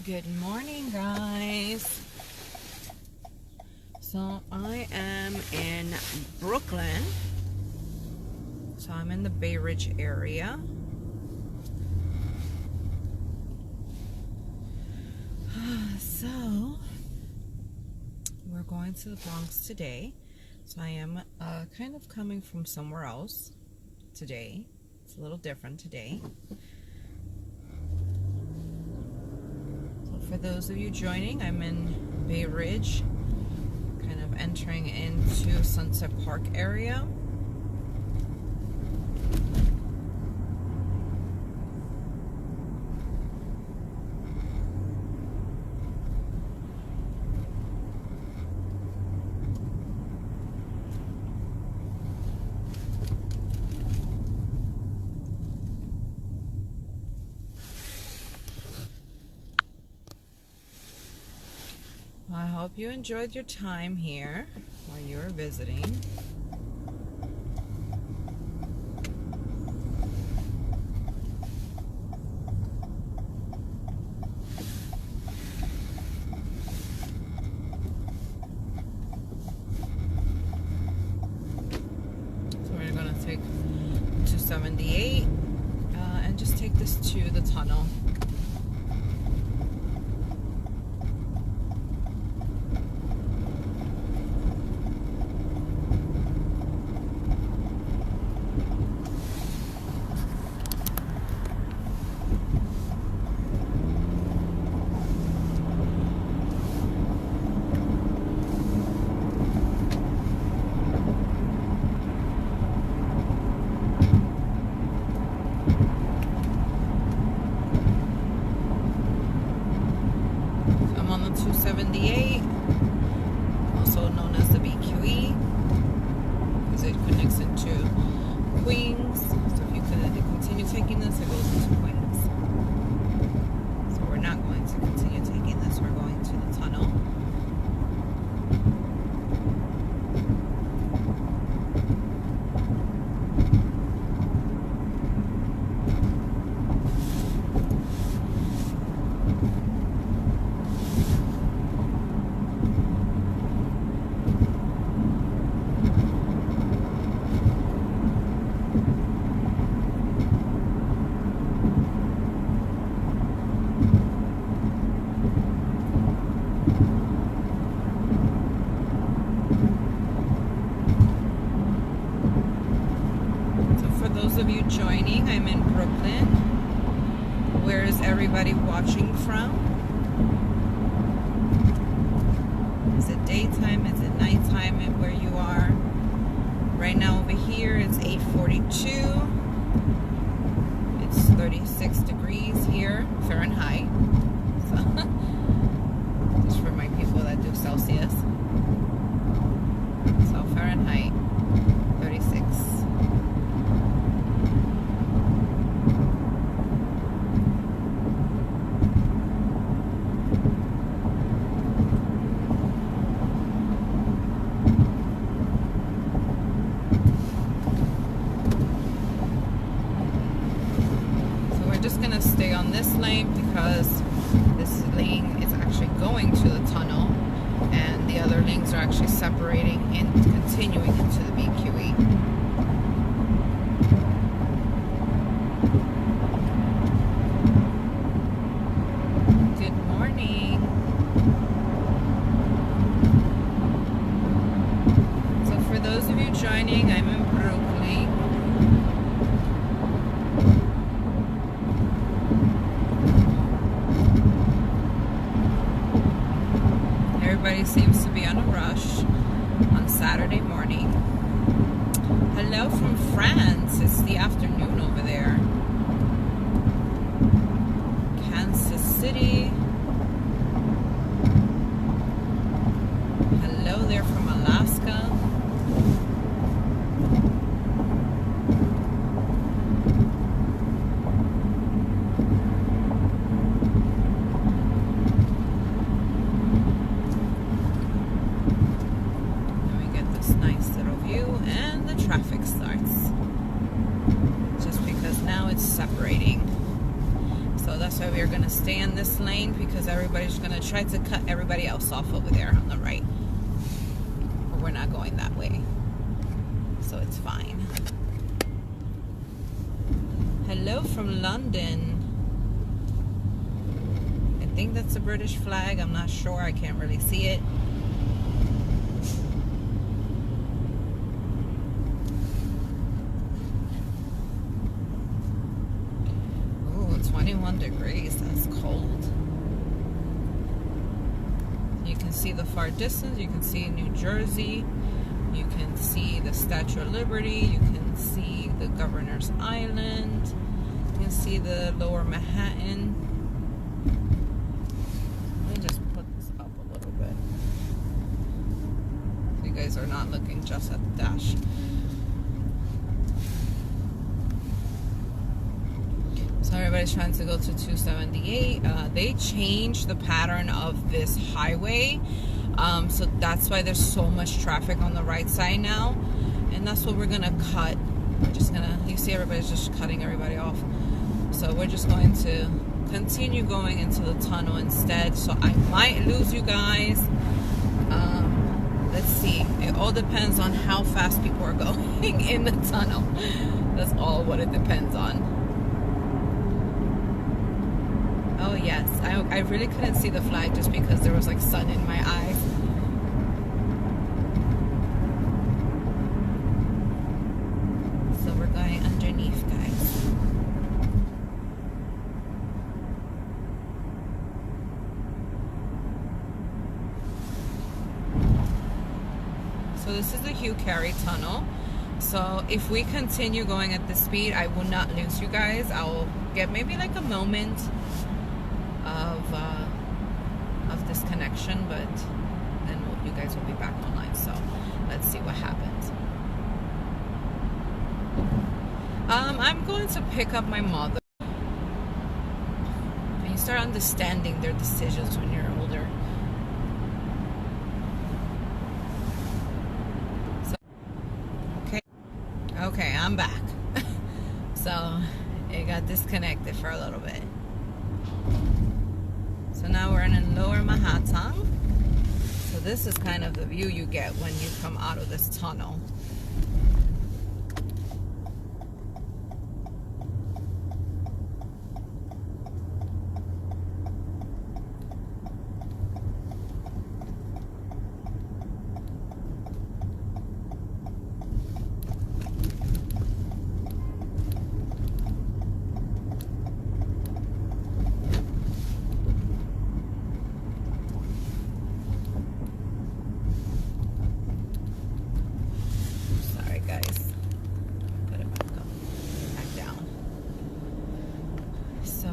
Good morning, guys. So I am in Brooklyn. So I'm in the Bay Ridge area. So we're going to the Bronx today. So I am kind of coming from somewhere else today. It's a little different today. For those of you joining, I'm in Bay Ridge, kind of entering into Sunset Park area. I hope you enjoyed your time here while you were visiting. So we're going to take 278 and just take this to the tunnel. I'm on the 278, also known as the BQE, because it connects into Queens. So if you continue taking this, it goes into Queens. So we're not going to continue taking this, we're going to the tunnel. Those of you joining, I'm in Brooklyn. Where is everybody watching from? Is it daytime? Is it nighttime at where you are? Right now over here it's 8:42. It's 36 degrees here, Fahrenheit. So, just for my people that do Celsius. So Fahrenheit, 36. Just going to stay on this lane because this lane is actually going to the tunnel and the other lanes are actually separating and continuing into the BQE. Good morning. So for those of you joining, I'm in Brooklyn. Everybody seems to be on a rush on Saturday morning. Hello from France. It's the afternoon over there. Kansas City. Hello there from Alaska. And the traffic starts just because now it's separating. So that's why we're going to stay stay in this lane because everybody's gonna try to cut everybody else off over there on the right. Or we're not going that way. So it's fine. Hello from London. I think that's a British flag. I'm not sure. I can't really see it. Ooh, 21 degrees. That's cold. You can see the far distance. You can see New Jersey. You can see the Statue of Liberty. You can see the Governor's Island. You can see the lower Manhattan. Let me just put this up a little bit. So you guys are not looking just at the dash. So everybody's trying to go to 278. They changed the pattern of this highway. So that's why there's so much traffic on the right side now. And that's what we're going to cut. We're just going to, you see everybody's just cutting everybody off. So we're just going to continue going into the tunnel instead. So I might lose you guys. Let's see. It all depends on how fast people are going in the tunnel. That's all what it depends on. Oh yes, I really couldn't see the flag just because there was like sun in my eyes. So we're going underneath, guys. So this is the Hugh Carey Tunnel. So if we continue going at this speed, I will not lose you guys. I'll get maybe like a moment of disconnection, but then you guys will be back online. So let's see what happens. I'm going to pick up my mother. And you start understanding their decisions when you're older. So, okay, I'm back. So it got disconnected for a little bit. So now we're in Lower Manhattan. So this is kind of the view you get when you come out of this tunnel.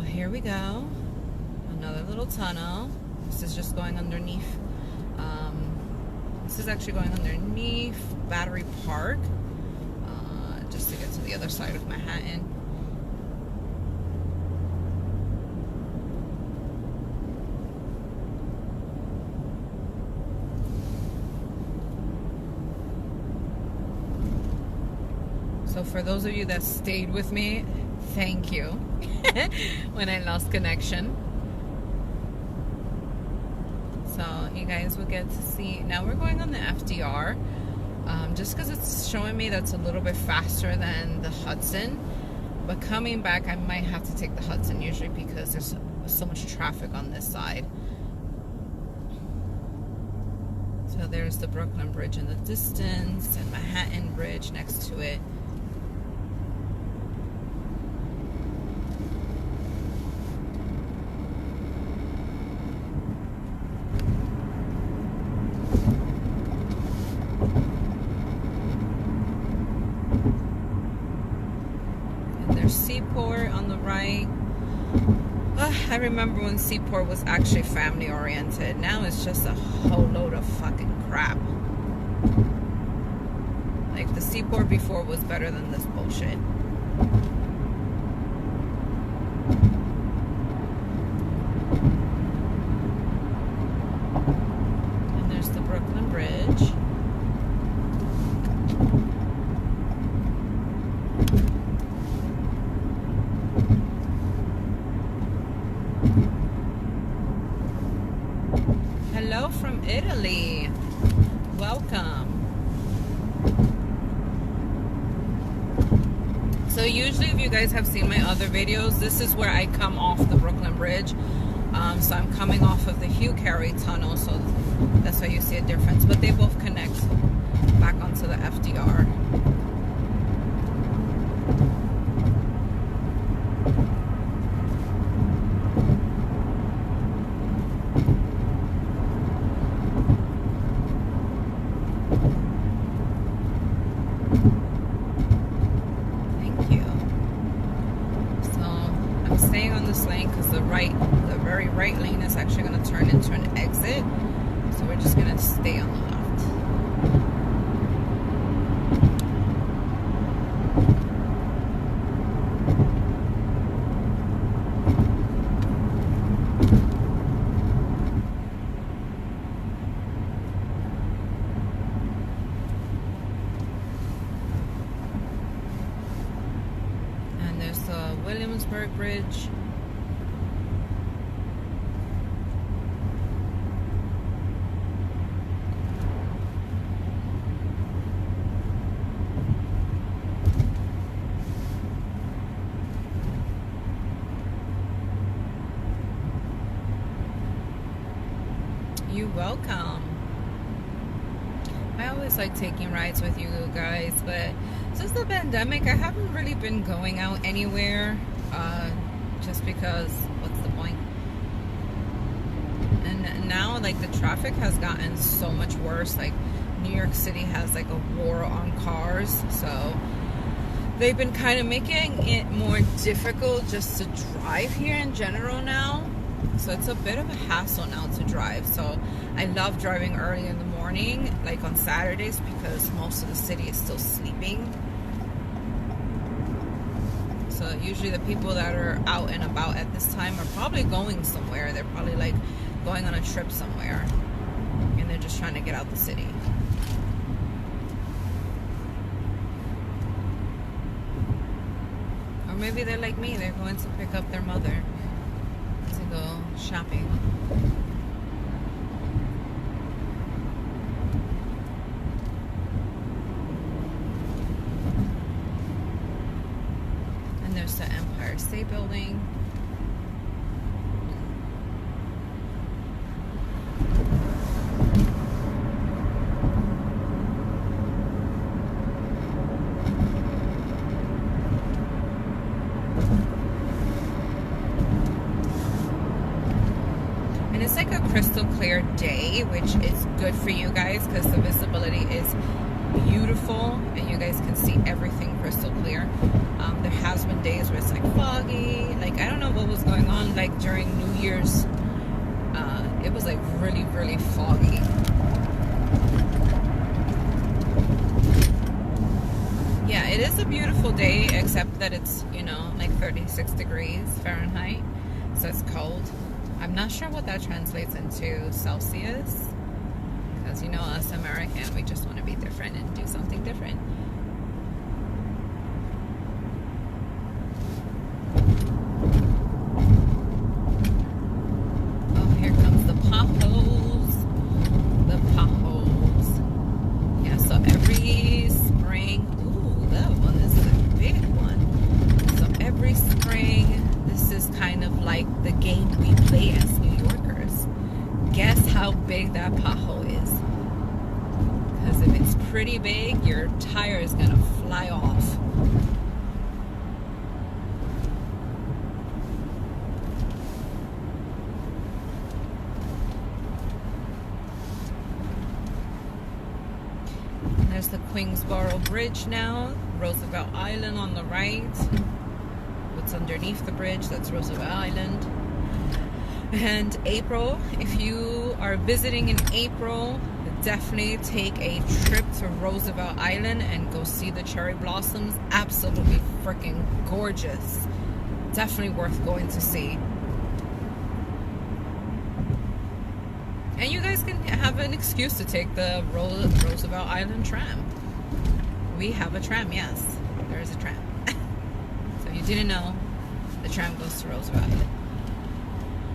Here we go, another little tunnel. This is just going underneath. This is actually going underneath Battery Park, just to get to the other side of Manhattan. So for those of you that stayed with me, thank you. When I lost connection. So you guys will get to see. Now we're going on the FDR. Just because it's showing me that's a little bit faster than the Hudson. But coming back, I might have to take the Hudson usually because there's so much traffic on this side. So there's the Brooklyn Bridge in the distance and Manhattan Bridge next to it. Seaport on the right. I remember when Seaport was actually family oriented. Now it's just a whole load of fucking crap. Like the Seaport before was better than this bullshit. And there's the Brooklyn Bridge. hello from Italy. Welcome. So usually if you guys have seen my other videos, this is where I come off the Brooklyn Bridge. So I'm coming off of the Hugh Carey tunnel, so that's why you see a difference. But they both connect back onto the FDR. The very right lane is actually going to turn into an exit, so we're just going to stay on the left. And there's the Williamsburg Bridge. You're welcome. I always like taking rides with you guys, but since the pandemic, I haven't really been going out anywhere, just because, what's the point? And now, like, the traffic has gotten so much worse. Like, New York City has, like, a war on cars, so they've been kind of making it more difficult just to drive here in general now. So it's a bit of a hassle now to drive. So I love driving early in the morning, like on Saturdays, because most of the city is still sleeping. So usually the people that are out and about at this time are probably going somewhere. They're probably like going on a trip somewhere, and they're just trying to get out the city. Or maybe they're like me, they're going to pick up their mother to go shopping. And there's the Empire State Building. And it's like a crystal clear day, which is good for you guys because the visibility is beautiful and you guys can see everything crystal clear. There has been days where it's like foggy, like I don't know what was going on, like during New Year's, it was like really, really foggy. Yeah, it is a beautiful day, except that it's, you know, like 36 degrees Fahrenheit, so it's cold. I'm not sure what that translates into Celsius, because, you know, us American, we just want to be different and do something different. Oh, here comes the potholes. The potholes. Yeah, so every spring, ooh, that one is a big one. So every spring, this is kind of like the game we play as New Yorkers. Guess how big that pothole is. Because if it's pretty big, your tire is going to fly off. There's the Queensboro Bridge now. Roosevelt Island on the right. What's underneath the bridge, that's Roosevelt Island. And April, if you are visiting in April, definitely take a trip to Roosevelt Island and go see the cherry blossoms. Absolutely freaking gorgeous. Definitely worth going to see. And you guys can have an excuse to take the Roosevelt Island tram. We have a tram, yes. There is a tram. So if you didn't know, the tram goes to Roosevelt Island.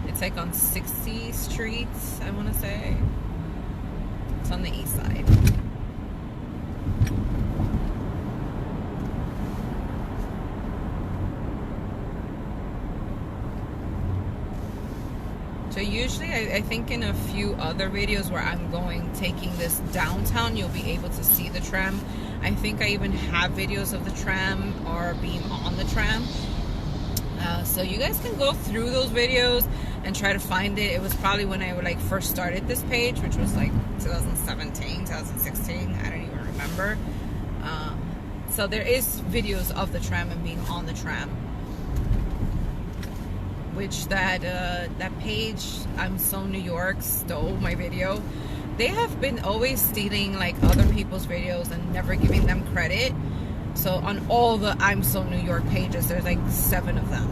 It's like on 60th Street, I want to say. It's on the east side. So usually, I think in a few other videos where I'm taking this downtown, you'll be able to see the tram. I think I even have videos of the tram or being on the tram. So you guys can go through those videos and try to find it. It was probably when I first started this page, which was like 2017, 2016. I don't even remember. So there is videos of the tram and being on the tram. Which that page, I'm So New York, stole my video. They have been always stealing like other people's videos and never giving them credit. So on all the I'm So New York pages, there's like 7 of them.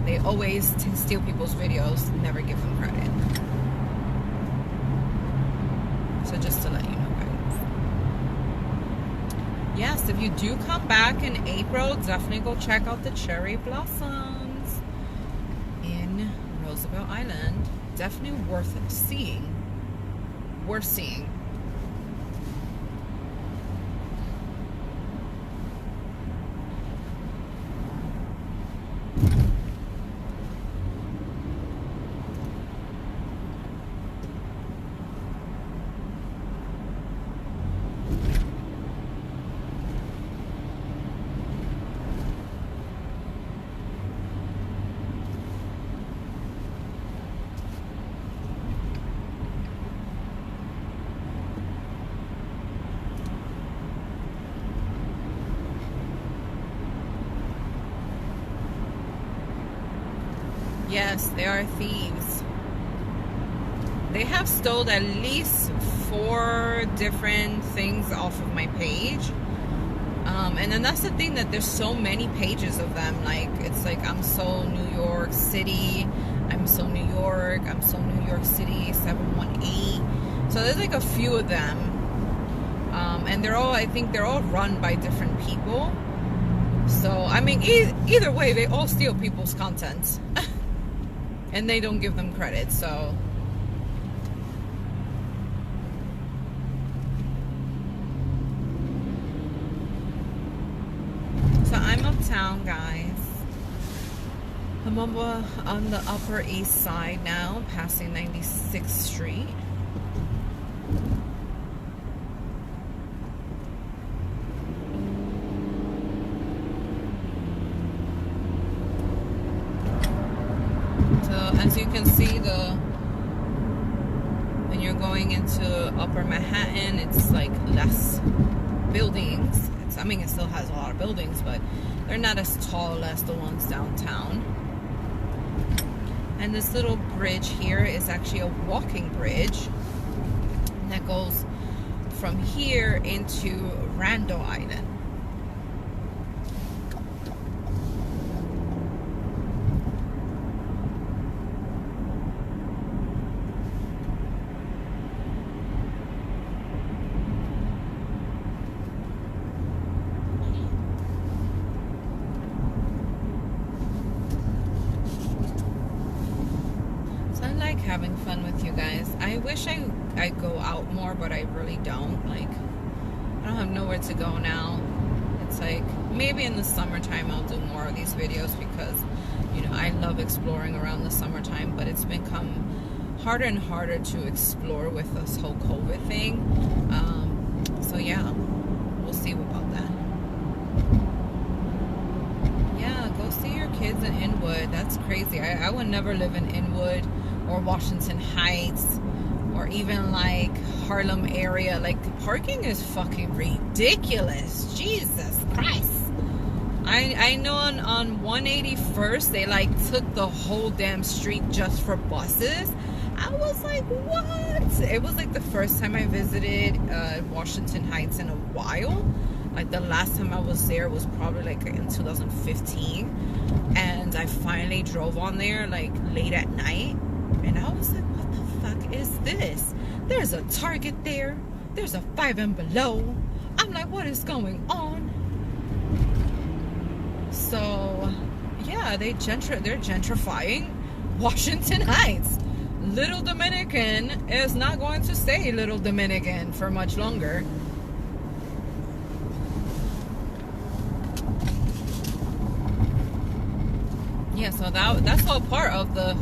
They always steal people's videos, never give them credit. So just to let you know, guys. Yes, if you do come back in April, definitely go check out the cherry blossoms in Roosevelt Island. Definitely worth seeing. Worth seeing. Yes, they are thieves. They have stolen at least 4 different things off of my page. And then that's the thing, that there's so many pages of them. Like, it's like I'm So New York City, I'm So New York, I'm So New York City 718. So there's like a few of them. And they're all, I think they're all run by different people. So, I mean, either way, they all steal people's content. And they don't give them credit, so. So I'm uptown, guys. I'm on the Upper East Side now, passing 96th Street. As you can see, when you're going into Upper Manhattan, it's like less buildings. I mean, it still has a lot of buildings, but they're not as tall as the ones downtown. And this little bridge here is actually a walking bridge that goes from here into Randall Island. Having fun with you guys. I wish I go out more, but I really don't. Like, I don't have nowhere to go now. It's like maybe in the summertime I'll do more of these videos, because you know I love exploring around the summertime, but it's become harder and harder to explore with this whole COVID thing. So yeah, we'll see about that. Yeah, go see your kids in Inwood. That's crazy. I would never live in Inwood or Washington Heights, or even like Harlem area. Like, the parking is fucking ridiculous. Jesus Christ. I know on 181st they like took the whole damn street just for buses. I was like, what? It was like the first time I visited Washington Heights in a while. Like, the last time I was there was probably like in 2015, and I finally drove on there like late at night. And I was like, what the fuck is this? There's a Target there. There's a 5 and Below. I'm like, what is going on? So, yeah, they're gentrifying Washington Heights. Little Dominican is not going to stay Little Dominican for much longer. Yeah, so that's all part of the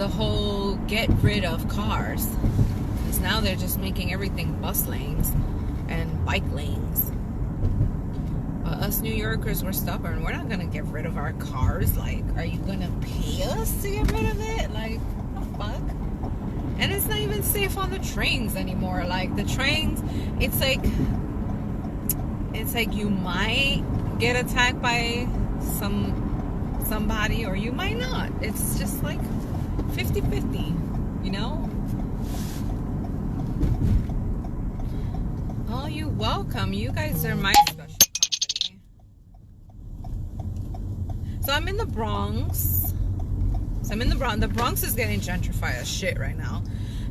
whole get rid of cars, because now they're just making everything bus lanes and bike lanes. But us New Yorkers, we're stubborn. We're not gonna get rid of our cars. Like, are you gonna pay us to get rid of it? Like, what the fuck? And it's not even safe on the trains anymore. Like, the trains, it's like you might get attacked by somebody, or you might not. It's just like 50-50, you know? Oh, you're welcome. You guys are my special company. So I'm in the Bronx. The Bronx is getting gentrified as shit right now.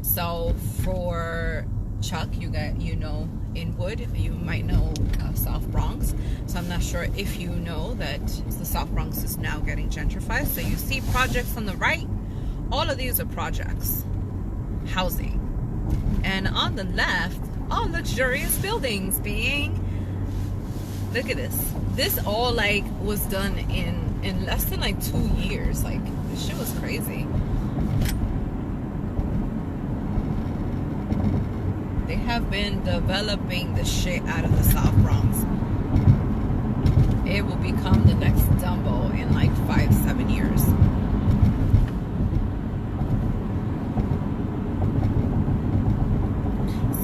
So for Chuck, you know Inwood, you might know South Bronx. So I'm not sure if you know that the South Bronx is now getting gentrified. So you see projects on the right. All of these are projects, housing. And on the left, all luxurious buildings being, look at this. This all like was done in less than like 2 years. Like, this shit was crazy. They have been developing the shit out of the South Bronx. It will become the next Dumbo in like 5-7 years.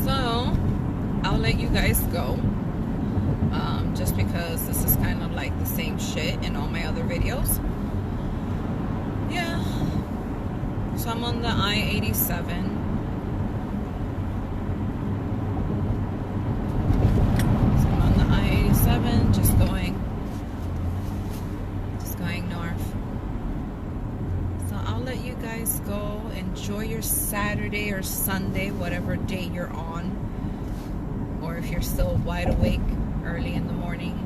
So I'll let you guys go, just because this is kind of like the same shit in all my other videos. Yeah, so I'm on the I-87. Just going north. So I'll let you guys go. Enjoy your Saturday or Sunday, whatever day you're on, or if you're still wide awake early in the morning,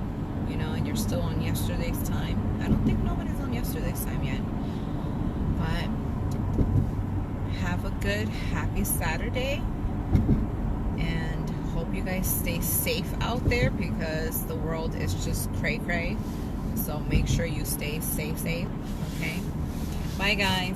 you know, and you're still on yesterday's time. I don't think nobody's on yesterday's time yet, but have a good, happy Saturday, and hope you guys stay safe out there, because the world is just cray-cray. So make sure you stay safe, okay? Bye, guys.